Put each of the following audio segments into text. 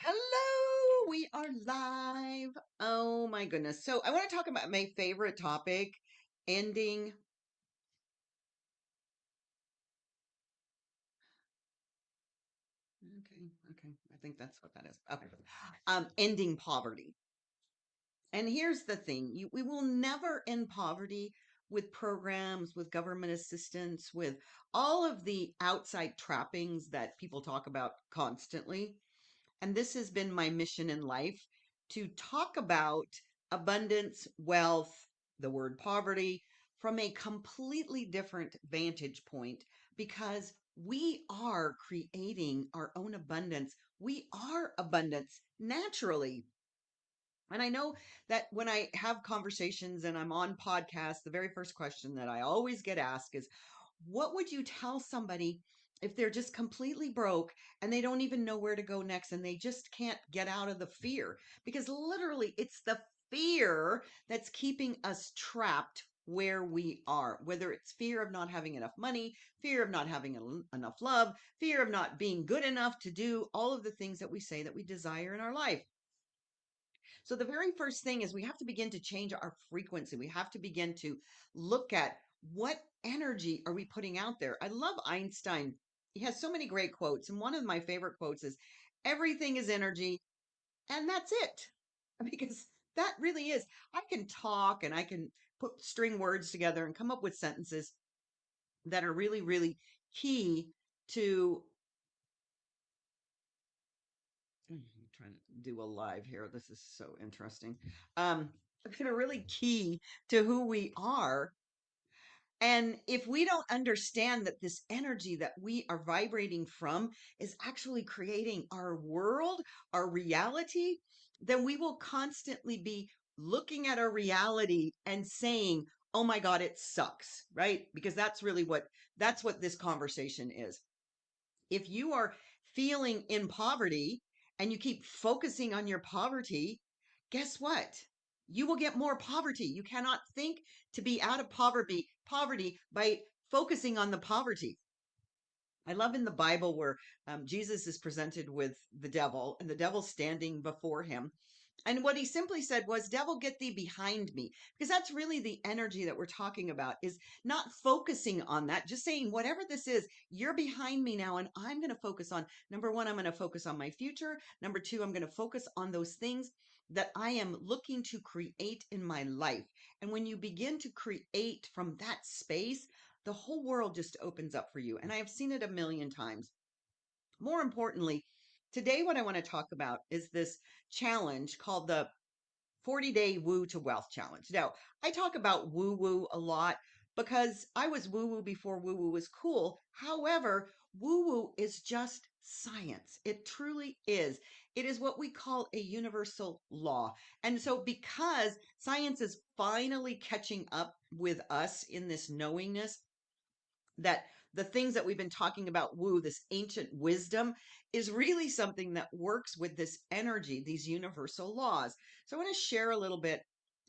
Hello, we are live. Oh my goodness. So I want to talk about my favorite topic, ending. Okay. I think that's what that is. Okay. Ending poverty. And here's the thing, we will never end poverty with programs, with government assistance, with all of the outside trappings that people talk about constantly. And this has been my mission in life to talk about abundance, wealth, the word poverty from a completely different vantage point because we are creating our own abundance. We are abundance naturally. And I know that when I have conversations and I'm on podcasts, the very first question that I always get asked is, what would you tell somebody if they're just completely broke and they don't even know where to go next and they just can't get out of the fear? Because literally, it's the fear that's keeping us trapped where we are, whether it's fear of not having enough money, fear of not having enough love, fear of not being good enough to do all of the things that we say that we desire in our life. So the very first thing is we have to begin to change our frequency. We have to begin to look at what energy are we putting out there. I love Einstein. He has so many great quotes. And one of my favorite quotes is everything is energy and that's it. Because that really is. I can talk and I can put string words together and come up with sentences that are really, really key to I'm trying to do a live here. This is so interesting. That are really key to who we are. And if we don't understand that this energy that we are vibrating from is actually creating our world, our reality, then we will constantly be looking at our reality and saying, oh my God, it sucks, right? Because that's what this conversation is. If you are feeling in poverty and you keep focusing on your poverty, guess what? You will get more poverty. You cannot think to be out of poverty by focusing on the poverty. I love in the Bible where Jesus is presented with the devil and the devil standing before him. And what he simply said was, devil, get thee behind me. Because that's really the energy that we're talking about is not focusing on that, just saying, whatever this is, you're behind me now. And I'm going to focus on number one, I'm going to focus on my future. Number two, I'm going to focus on those things that I am looking to create in my life. And when you begin to create from that space, the whole world just opens up for you. And I have seen it a million times. More importantly, today, what I want to talk about is this challenge called the 40-day Woo to Wealth Challenge. Now, I talk about woo woo a lot because I was woo woo before woo woo was cool. However, woo woo is just science. It truly is. It is what we call a universal law. And so, because science is finally catching up with us in this knowingness, that the things that we've been talking about, woo, this ancient wisdom, is really something that works with this energy, these universal laws. So I want to share a little bit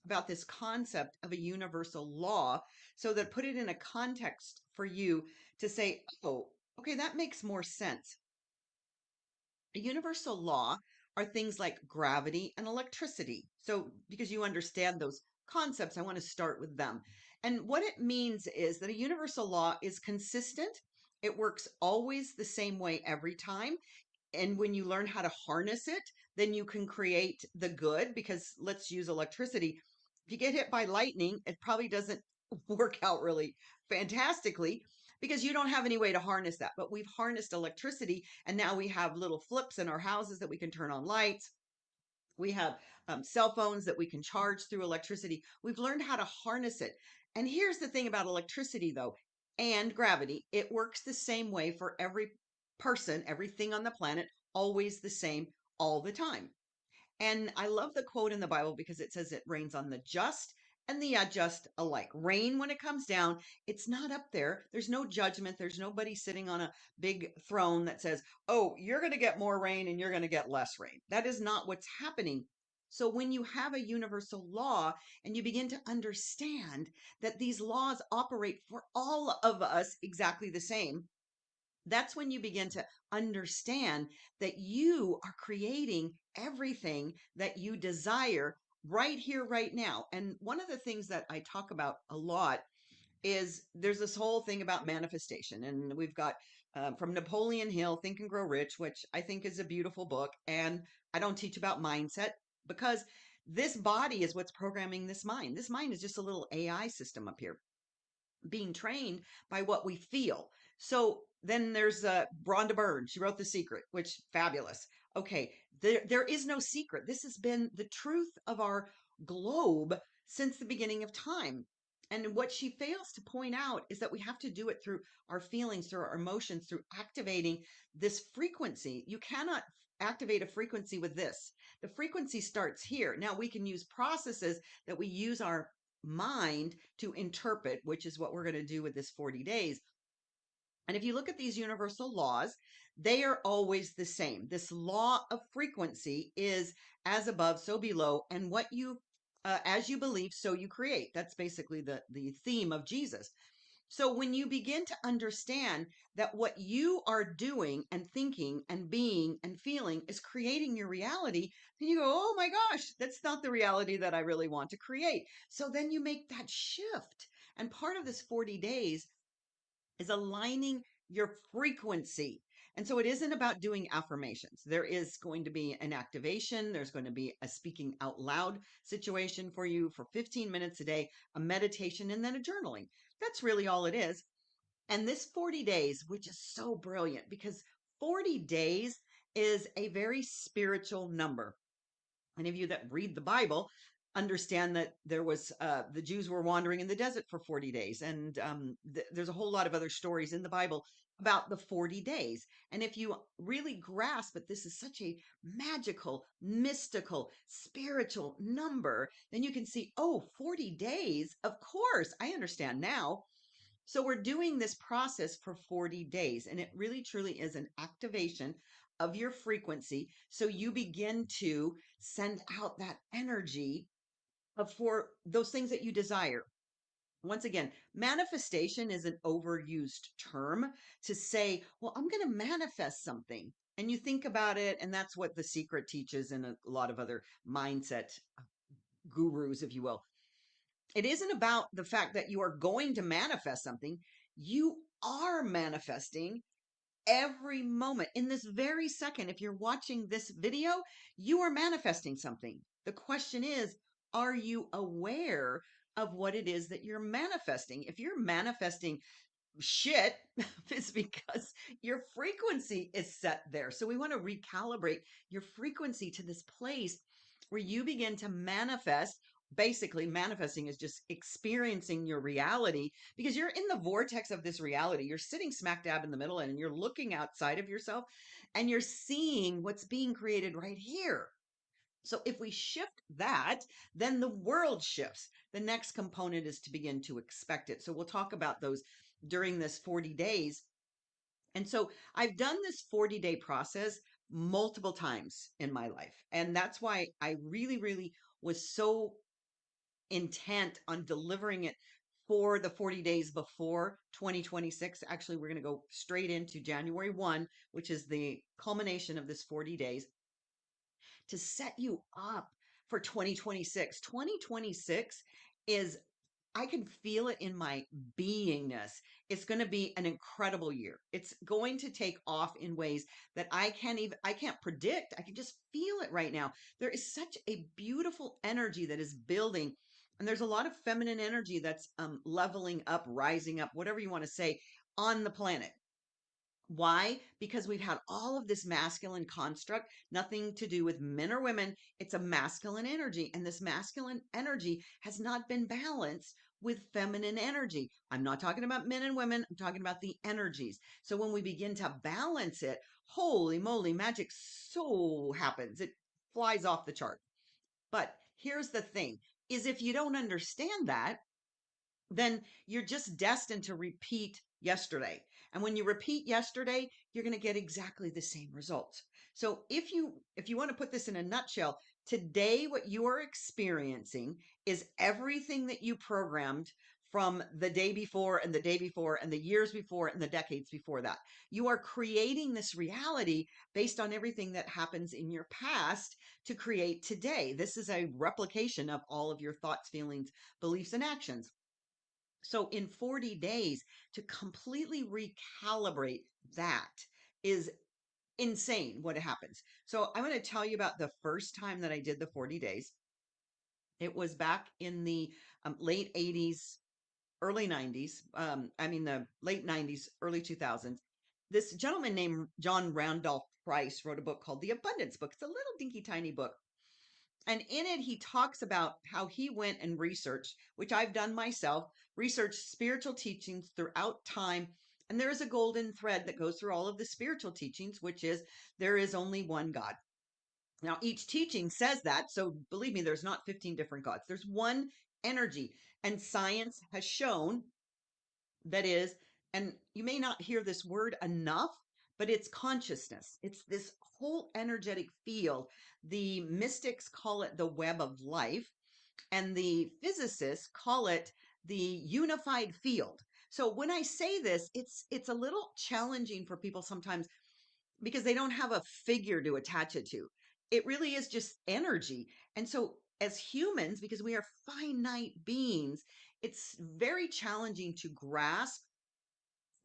about this concept of a universal law so that put it in a context for you to say, oh, okay, that makes more sense. A universal law are things like gravity and electricity. So, because you understand those concepts, I want to start with them. And what it means is that a universal law is consistent, it works always the same way every time. And when you learn how to harness it, then you can create the good. Because let's use electricity. If you get hit by lightning, it probably doesn't work out really fantastically because you don't have any way to harness that. But we've harnessed electricity and now we have little flips in our houses that we can turn on lights. We have cell phones that we can charge through electricity. We've learned how to harness it. And here's the thing about electricity, though, and gravity, it works the same way for every person, everything on the planet, always the same all the time. And I love the quote in the Bible because it says it rains on the just and the unjust alike. Rain, when it comes down, it's not up there. There's no judgment. There's nobody sitting on a big throne that says, oh, you're going to get more rain and you're going to get less rain. That is not what's happening. So when you have a universal law and you begin to understand that these laws operate for all of us exactly the same, That's when you begin to understand that you are creating everything that you desire right here, right now. And one of the things that I talk about a lot is there's this whole thing about manifestation. And we've got from Napoleon Hill, Think and Grow Rich, which I think is a beautiful book. And I don't teach about mindset because this body is what's programming this mind. This mind is just a little AI system up here being trained by what we feel. So then there's Rhonda Byrne. She wrote The Secret, which fabulous. Okay, there is no secret. This has been the truth of our globe since the beginning of time. And what she fails to point out is that we have to do it through our feelings, through our emotions, through activating this frequency. You cannot activate a frequency with this. The frequency starts here. Now we can use processes that we use our mind to interpret, which is what we're going to do with this 40 days. And if you look at these universal laws, they are always the same. This law of frequency is as above, so below, and what you, as you believe, so you create. That's basically the theme of Jesus. So when you begin to understand that what you are doing and thinking and being and feeling is creating your reality, then you go, oh my gosh, that's not the reality that I really want to create. So then you make that shift. And part of this 40 days is aligning your frequency. And so it isn't about doing affirmations. There is going to be an activation. There's going to be a speaking out loud situation for you for 15 minutes a day, a meditation, and then a journaling. That's really all it is. And this 40 days, which is so brilliant because 40 days is a very spiritual number. Any of you that read the Bible understand that there was the Jews were wandering in the desert for 40 days, and there's a whole lot of other stories in the Bible about the 40 days. And if you really grasp that this is such a magical, mystical, spiritual number, then you can see, oh, 40 days. Of course, I understand now. So we're doing this process for 40 days, and it really truly is an activation of your frequency. So you begin to send out that energy for those things that you desire. Once again, manifestation is an overused term to say, well, I'm going to manifest something. And you think about it, and that's what The Secret teaches and a lot of other mindset gurus, if you will. It isn't about the fact that you are going to manifest something. You are manifesting every moment. In this very second, if you're watching this video, you are manifesting something. The question is, are you aware of what it is that you're manifesting? If you're manifesting shit, it's because your frequency is set there. So we want to recalibrate your frequency to this place where you begin to manifest. Basically, manifesting is just experiencing your reality because you're in the vortex of this reality. You're sitting smack dab in the middle and you're looking outside of yourself and you're seeing what's being created right here. So if we shift that, then the world shifts. The next component is to begin to expect it. So we'll talk about those during this 40 days. And so I've done this 40-day process multiple times in my life. And that's why I really, really was so intent on delivering it for the 40 days before 2026. Actually, we're going to go straight into January 1, which is the culmination of this 40 days to set you up for 2026. 2026 is, I can feel it in my beingness. It's going to be an incredible year. It's going to take off in ways that I can't predict. I can just feel it right now. There is such a beautiful energy that is building. And there's a lot of feminine energy that's leveling up, rising up, whatever you want to say, on the planet. Why? Because we've had all of this masculine construct, nothing to do with men or women. It's a masculine energy. And this masculine energy has not been balanced with feminine energy. I'm not talking about men and women. I'm talking about the energies. So when we begin to balance it, holy moly, magic so happens. It flies off the chart. But here's the thing is if you don't understand that, then you're just destined to repeat yesterday. And when you repeat yesterday, you're going to get exactly the same results. So if you want to put this in a nutshell, today what you are experiencing is everything that you programmed from the day before and the day before and the years before and the decades before that. You are creating this reality based on everything that happens in your past to create today. This is a replication of all of your thoughts, feelings, beliefs, and actions. So in 40 days to completely recalibrate that is insane what happens. So I'm going to tell you about the first time that I did the 40 days. It was back in the late 80s, early 90s. The late 90s, early 2000s. This gentleman named John Randolph Price wrote a book called The Abundance Book. It's a little dinky tiny book. And in it, he talks about how he went and researched, which I've done myself, researched spiritual teachings throughout time. And there is a golden thread that goes through all of the spiritual teachings, which is there is only one God. Now, each teaching says that. So believe me, there's not 15 different gods. There's one energy. And science has shown that is, and you may not hear this word enough, but it's consciousness. It's this whole energetic field. The mystics call it the web of life, and the physicists call it the unified field. So when I say this, it's a little challenging for people sometimes because they don't have a figure to attach it to. It really is just energy. And so as humans, because we are finite beings, it's very challenging to grasp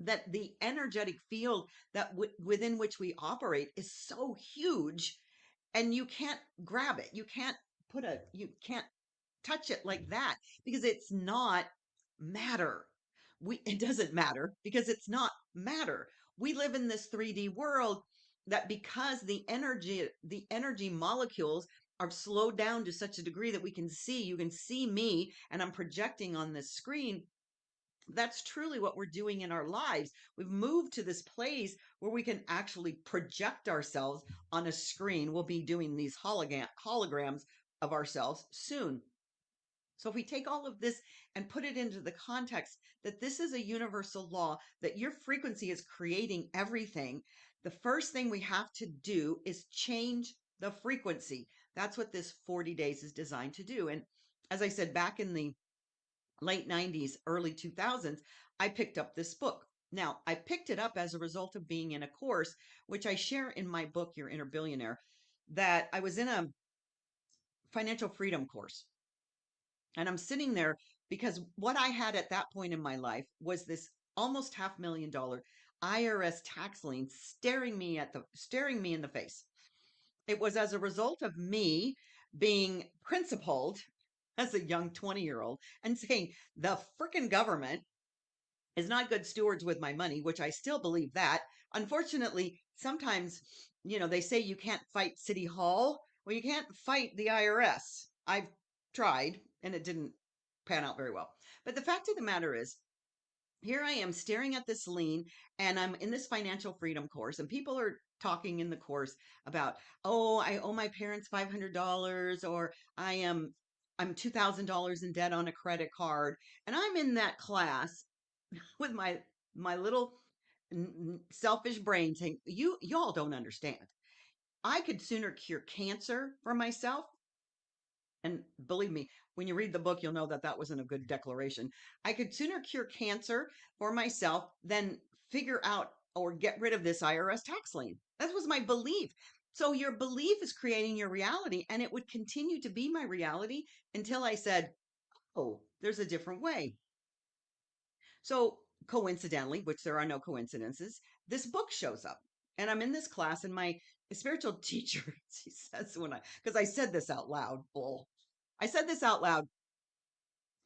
that the energetic field that within which we operate is so huge, and you can't grab it. You can't touch it like that because it's not matter. It doesn't matter because it's not matter. We live in this 3D world that because the energy molecules are slowed down to such a degree that you can see me and I'm projecting on this screen. That's truly what we're doing in our lives. We've moved to this place where we can actually project ourselves on a screen. We'll be doing these holograms of ourselves soon. So if we take all of this and put it into the context that this is a universal law, that your frequency is creating everything, the first thing we have to do is change the frequency. That's what this 40 days is designed to do. And as I said, back in the late 90s, early 2000s, I picked up this book. Now, I picked it up as a result of being in a course, which I share in my book, Your Inner Billionaire, that I was in a financial freedom course. And I'm sitting there because what I had at that point in my life was this almost $500,000 IRS tax lien staring me in the face. It was as a result of me being principled as a young 20-year-old and saying the freaking government is not good stewards with my money, which I still believe that. Unfortunately, sometimes, they say you can't fight City Hall. Well, you can't fight the IRS. I've tried and it didn't pan out very well. But the fact of the matter is, here I am staring at this lien and I'm in this financial freedom course and people are talking in the course about, oh, I owe my parents $500 or I'm $2,000 in debt on a credit card. And I'm in that class with my little selfish brain saying, y'all don't understand. I could sooner cure cancer for myself. And believe me, when you read the book, you'll know that that wasn't a good declaration. I could sooner cure cancer for myself than figure out or get rid of this IRS tax lien. That was my belief. So your belief is creating your reality, and it would continue to be my reality until I said, oh, there's a different way. So coincidentally, which there are no coincidences, this book shows up. And I'm in this class, and my spiritual teacher, she says because I said this out loud, bull. I said this out loud,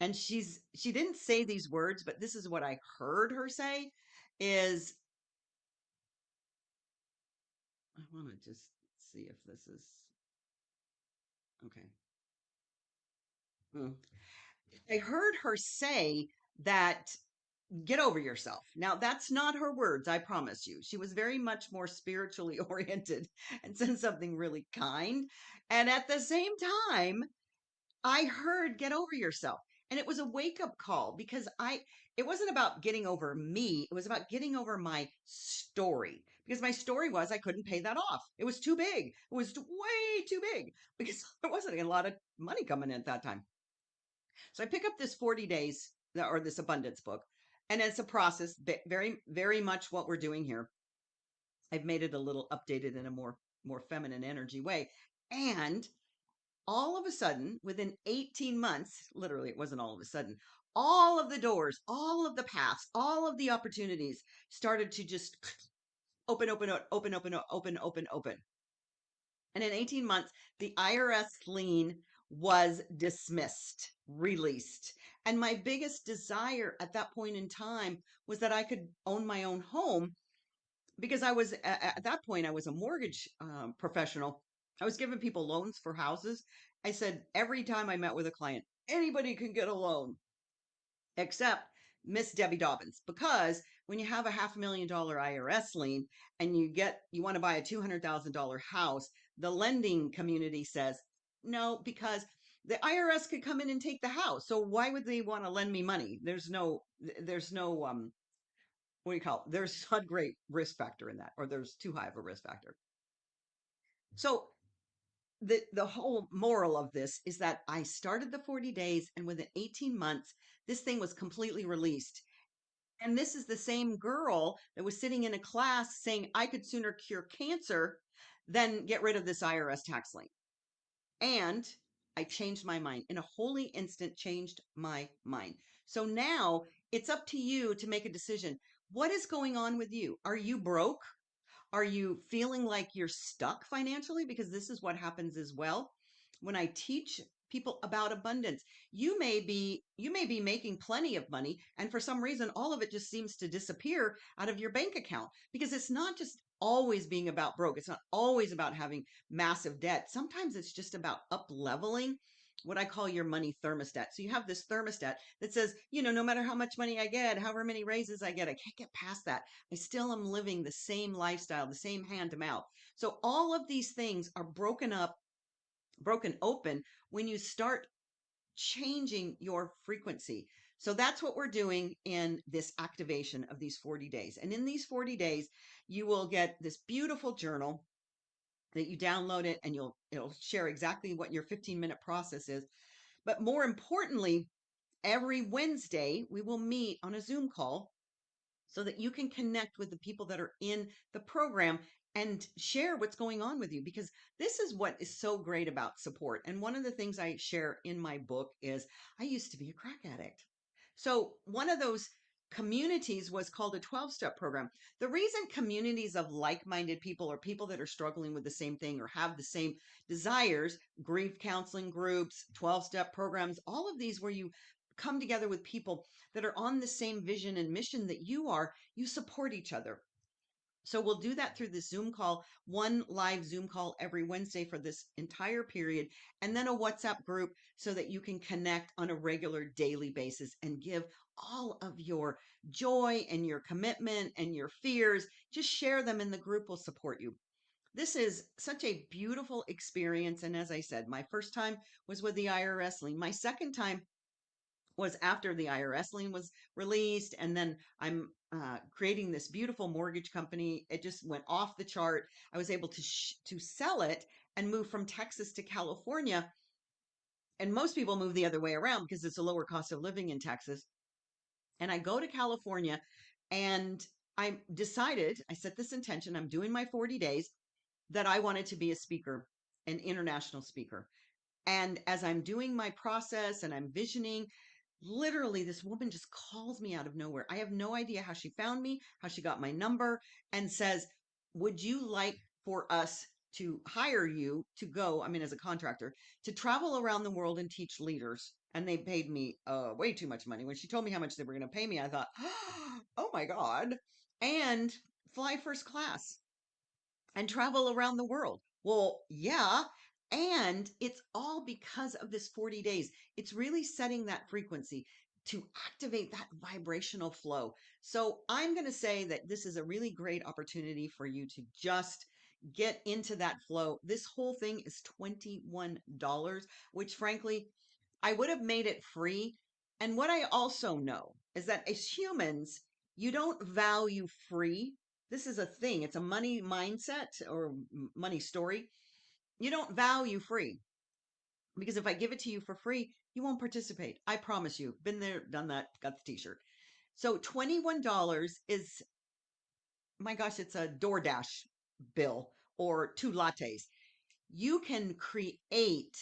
and she didn't say these words, but this is what I heard her say is, I want to just see if this is okay. Hmm. I heard her say that get over yourself. Now, that's not her words, I promise you. She was very much more spiritually oriented and said something really kind. And at the same time, I heard get over yourself. And it was a wake up call because it wasn't about getting over me. It was about getting over my story because my story was I couldn't pay that off. It was too big. It was way too big because there wasn't a lot of money coming in at that time. So I pick up this 40 days or this abundance book. And it's a process, very, very much what we're doing here. I've made it a little updated in a more feminine energy way. And all of a sudden, within 18 months, literally, it wasn't all of a sudden, all of the doors, all of the paths, all of the opportunities started to just open, open, open, open, open, open, open. And in 18 months, the IRS lien was dismissed, released. And my biggest desire at that point in time was that I could own my own home, because I was at that point, I was a mortgage professional. I was giving people loans for houses. I said every time I met with a client, anybody can get a loan except Miss Debbie Dobbins, because when you have a $500,000 IRS lien and you want to buy a $200,000 house, the lending community says no, because the IRS could come in and take the house. So why would they want to lend me money? There's no what do you call it? There's not a great risk factor in that, or there's too high of a risk factor. So the whole moral of this is that I started the 40 days, and within 18 months, this thing was completely released. And this is the same girl that was sitting in a class saying I could sooner cure cancer than get rid of this IRS tax lien. And I changed my mind in a holy instant, changed my mind. So now it's up to you to make a decision. What is going on with you? Are you broke? Are you feeling like you're stuck financially? Because this is what happens as well. When I teach people about abundance, you may be making plenty of money, and for some reason all of it just seems to disappear out of your bank account, because it's not just always being about broke. It's not always about having massive debt. Sometimes it's just about up leveling what I call your money thermostat. So you have this thermostat that says, no matter how much money I get, however many raises I get, I can't get past that. I still am living the same lifestyle, the same hand to mouth. So all of these things are broken open when you start changing your frequency. So that's what we're doing in this activation of these 40 days. And in these 40 days, you will get this beautiful journal that you download it, and it'll share exactly what your 15-minute process is. But more importantly, every Wednesday, we will meet on a Zoom call so that you can connect with the people that are in the program and share what's going on with you, because this is what is so great about support. And one of the things I share in my book is I used to be a crack addict. So one of those communities was called a 12-step program. The reason communities of like-minded people, or people that are struggling with the same thing or have the same desires, grief counseling groups, 12-step programs, all of these where you come together with people that are on the same vision and mission that you are, you support each other. So we'll do that through this Zoom call, one live Zoom call every Wednesday for this entire period, and then a WhatsApp group so that you can connect on a regular daily basis and give all of your joy and your commitment and your fears. Just share them, and the group will support you. This is such a beautiful experience. And as I said, my first time was with the IRS lien. My second time was after the IRS lien was released. And then I'm creating this beautiful mortgage company. It just went off the chart. I was able to sell it and move from Texas to California. And most people move the other way around because it's a lower cost of living in Texas. And I go to California, and I decided, I set this intention, I'm doing my 40 days, that I wanted to be a speaker, an international speaker. And as I'm doing my process and I'm visioning, literally this woman just calls me out of nowhere. I have no idea how she found me, how she got my number, and says, would you like for us to hire you to go, I mean, as a contractor, to travel around the world and teach leaders? And they paid me way too much money. When she told me how much they were going to pay me, I thought, oh my God. And fly first class and travel around the world. Well, yeah. And it's all because of this 40 days. It's really setting that frequency to activate that vibrational flow. So I'm going to say that this is a really great opportunity for you to just get into that flow. This whole thing is $21, which frankly, I would have made it free. And what I also know is that as humans, you don't value free. This is a thing. It's a money mindset or money story. You don't value free. Because if I give it to you for free, you won't participate. I promise you. Been there, done that, got the t-shirt. So $21 is, my gosh, it's a DoorDash bill or 2 lattes. You can create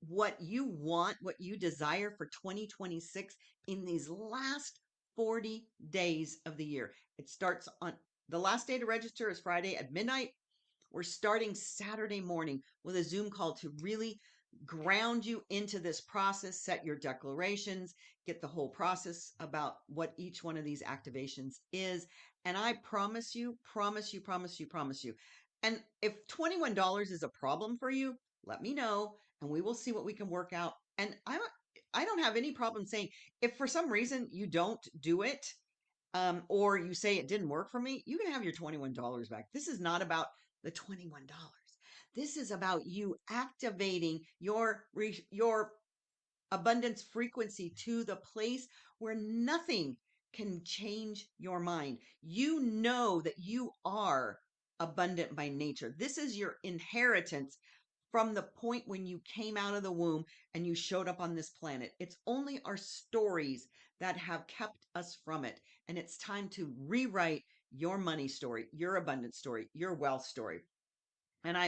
what you want, what you desire for 2026 in these last 40 days of the year. It starts on the last day to register is Friday at midnight. We're starting Saturday morning with a Zoom call to really ground you into this process, set your declarations, get the whole process about what each one of these activations is. And I promise you, promise you, promise you, promise you. And if $21 is a problem for you, let me know and we will see what we can work out. And I don't have any problem saying if for some reason you don't do it, or you say it didn't work for me, you can have your $21 back. This is not about the $21. This is about you activating your abundance frequency to the place where nothing can change your mind. You know that you are abundant by nature. This is your inheritance from the point when you came out of the womb and you showed up on this planet. It's only our stories that have kept us from it. And it's time to rewrite your money story, your abundance story, your wealth story. And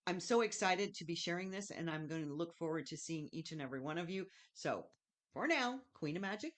I'm so excited to be sharing this, and I'm going to look forward to seeing each and every one of you. So for now, Queen of Magic